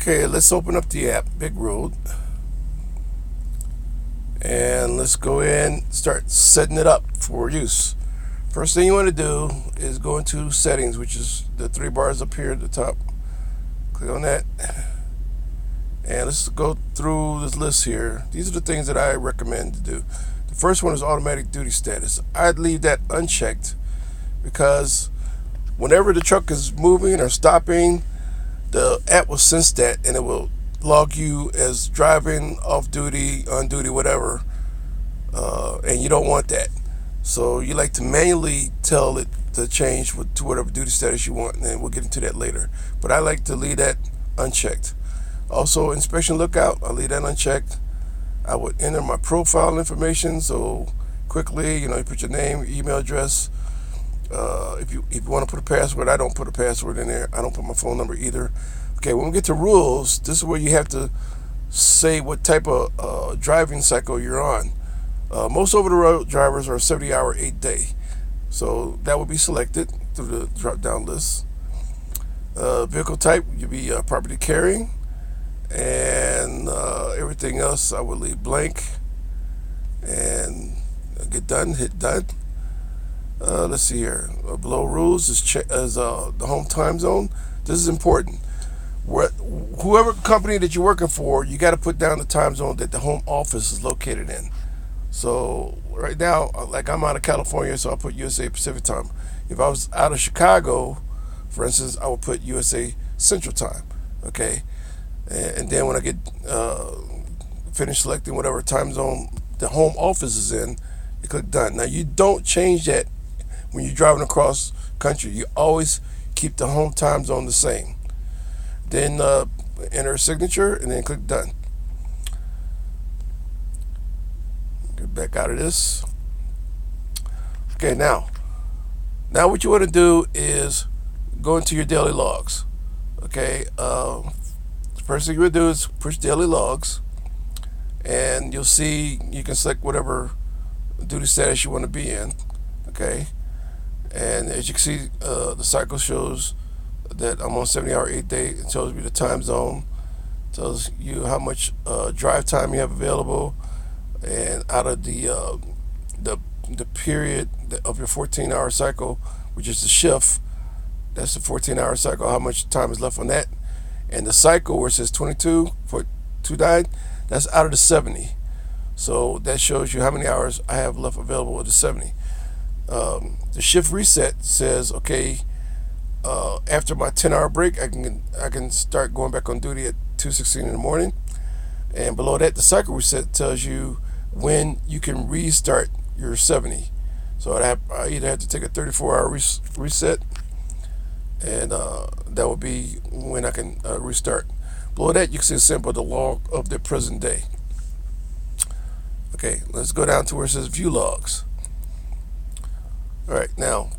Okay, let's open up the app, Big Road, and let's go in and start setting it up for use. First thing you want to do is go into settings, which is the three bars up here at the top. Click on that, and let's go through this list here. These are the things that I recommend to do. The first one is automatic duty status. I'd leave that unchecked because whenever the truck is moving or stopping, the app will sense that and it will log you as driving, off duty, on duty, whatever, and you don't want that. So you like to manually tell it to change to whatever duty status you want, and we'll get into that later. But I like to leave that unchecked. Also, inspection lookout, I'll leave that unchecked. I would enter my profile information, so quickly, you put your name, email address. If you want to put a password, I don't put a password in there. I don't put my phone number either. Okay, when we get to rules, this is where you have to say what type of driving cycle you're on. Most over-the-road drivers are 70-hour, 8-day. So that will be selected through the drop-down list. Vehicle type, you'll be property carrying. And everything else I would leave blank. And get done, hit done. Let's see here. Below rules is the home time zone. This is important. Whoever company that you're working for, you got to put down the time zone that the home office is located in. So right now, like I'm out of California, so I'll put USA Pacific time. If I was out of Chicago, for instance, I would put USA Central time. Okay, and then when I get finished selecting whatever time zone the home office is in, you click done. Now you don't change that when you're driving across country. You always keep the home time zone the same. Then enter a signature and then click done. Get back out of this. Okay, now what you want to do is go into your daily logs. Okay, the first thing you would do is push daily logs, and you'll see you can select whatever duty status you want to be in. Okay, and as you can see, the cycle shows that I'm on 70-hour, 8-day. It tells me the time zone, tells you how much drive time you have available, and out of the period of your 14-hour cycle, which is the shift, that's the 14-hour cycle, how much time is left on that. And the cycle where it says 22.29, that's out of the 70. So that shows you how many hours I have left available with the 70. The shift reset says, okay, after my 10-hour break, I can start going back on duty at 2:16 in the morning. And below that, the cycle reset tells you when you can restart your 70. So I either have to take a 34-hour reset, and that will be when I can restart. Below that, you can see a sample of the log of the present day. Okay, let's go down to where it says view logs. All right, now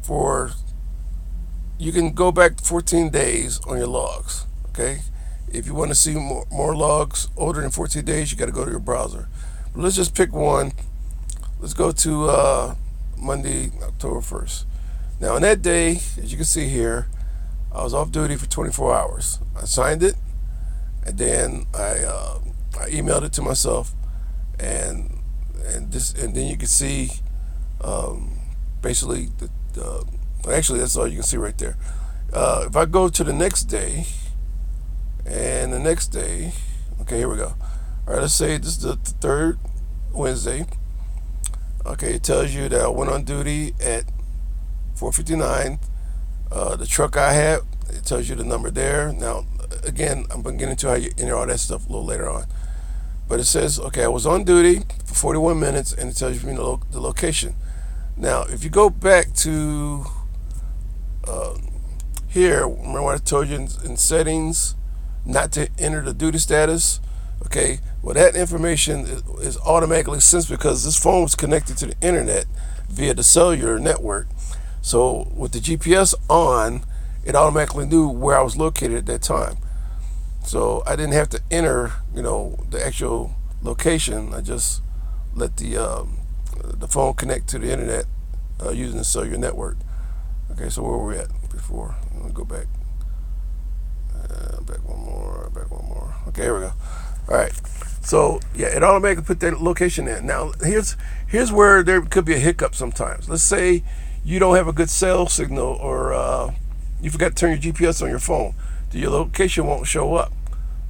you can go back 14 days on your logs. Okay, if you want to see more logs older than 14 days, you got to go to your browser. But let's just pick one. Let's go to Monday, October 1st. Now on that day, as you can see here, I was off duty for 24 hours. I signed it, and then I emailed it to myself, and then you can see basically actually that's all you can see right there. If I go to the next day, and the next day, okay, here we go. All right, let's say this is the third Wednesday. Okay, it tells you that I went on duty at 4:59. The truck I had, it tells you the number there. Now, again, I'm going to get into how you enter all that stuff a little later on. But it says, okay, I was on duty for 41 minutes, and it tells you the location. Now, if you go back to here, remember what I told you in settings, not to enter the duty status? Okay, well, that information is automatically sensed because this phone was connected to the internet via the cellular network. So with the GPS on, it automatically knew where I was located at that time. So I didn't have to enter, the actual location. I just let the phone connect to the internet using the cellular network. Okay, so where were we at before? I'm gonna go back. Back one more. Okay, here we go. All right. So yeah, it automatically put that location in. Now here's where there could be a hiccup sometimes. Let's say you don't have a good cell signal, or you forgot to turn your GPS on your phone. Your location won't show up.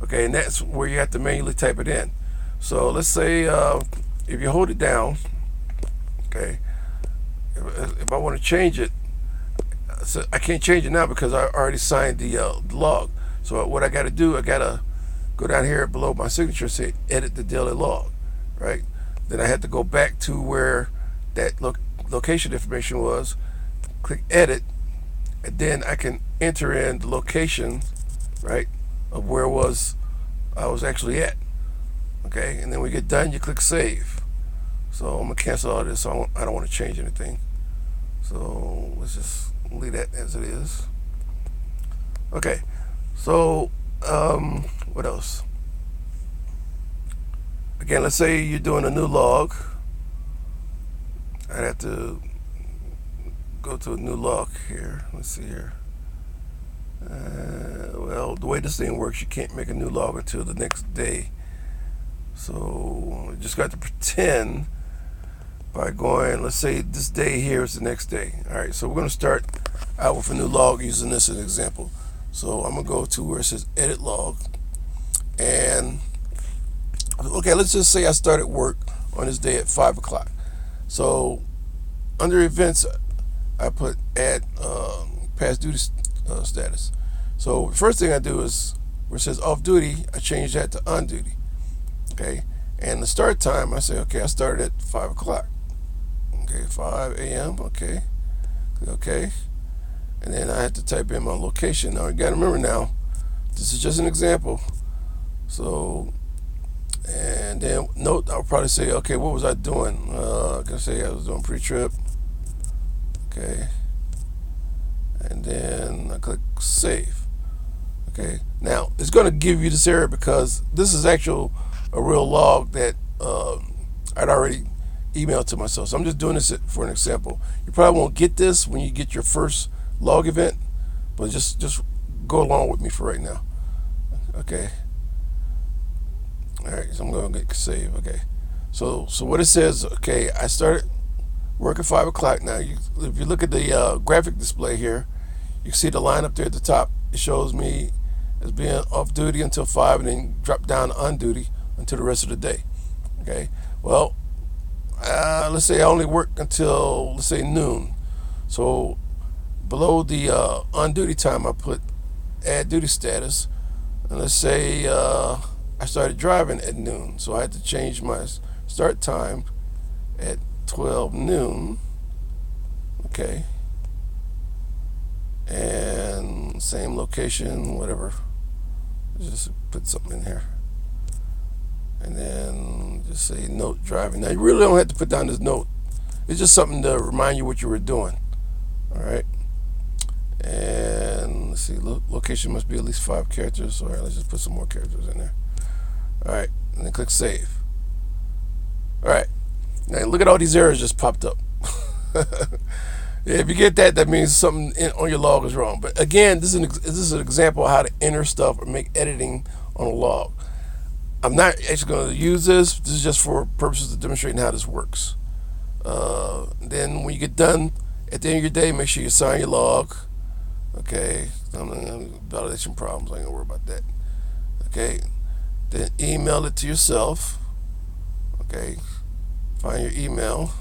Okay, and that's where you have to manually type it in. So let's say if you hold it down, okay, if I want to change it, so I can't change it now because I already signed the log. So what I got to do, I got to go down here below my signature, say edit the daily log, right? Then I had to go back to where that location information was, click edit, and then I can enter in the location, right, of where I was actually at. Okay, and then when we get done, you click save. So I'm gonna cancel all this. So I don't want to change anything. So let's just leave that as it is. Okay, so what else? Again, let's say you're doing a new log. I'd have to go to a new log here. Let's see here. Well, the way this thing works, you can't make a new log until the next day. So you just got to pretend by going, let's say this day here is the next day. All right, so we're going to start out with a new log using this as an example. So I'm going to go to where it says edit log. And okay, let's just say I started work on this day at 5 o'clock. So under events, I put add past duty status. So the first thing I do is where it says off duty, I change that to on duty. Okay, and the start time, I say, okay, I started at 5 o'clock. Okay, 5 a.m. Okay, okay, and then I have to type in my location. Now you got to remember, now this is just an example. So, and then note, I'll probably say, okay, what was I doing? I can say I was doing pre-trip. Okay, and then I click save. Okay, now it's going to give you this error because this is a real log that I'd already emailed to myself. So I'm just doing this for an example. You probably won't get this when you get your first log event, but just go along with me for right now. Okay. All right, so I'm going to get save. Okay, so what it says, okay, I started work at 5 o'clock. Now, if you look at the graphic display here, you can see the line up there at the top. It shows me as being off duty until 5, and then drop down to on duty until the rest of the day. Okay, well, let's say I only work until, let's say, noon. So below the on duty time, I put add duty status, and let's say I started driving at noon, so I had to change my start time at 12 noon. Okay, and same location, whatever, just put something in here, and then just say note driving. Now you really don't have to put down this note, it's just something to remind you what you were doing. All right, and let's see, location must be at least 5 characters. All right, let's just put some more characters in there. All right, and then click save. All right, now look at all these errors just popped up. Yeah, if you get that, that means something on your log is wrong. But again, this is an example of how to enter stuff or make editing on a log. I'm not actually going to use this. This is just for purposes of demonstrating how this works. Then when you get done at the end of your day, make sure you sign your log. Okay, validation problems, I ain't gonna worry about that. Okay, then email it to yourself. Okay, find your email,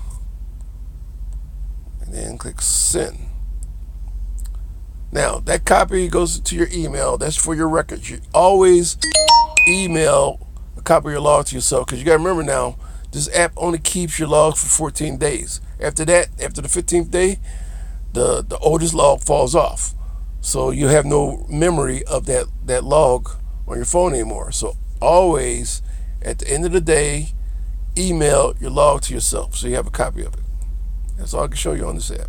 and then click send. Now that copy goes to your email. That's for your records. You always email a copy of your log to yourself, because you got to remember, now this app only keeps your logs for 14 days. After that, after the 15th day, the oldest log falls off. So you have no memory of that log on your phone anymore. So always, at the end of the day, email your log to yourself so you have a copy of it. That's all I can show you on this app.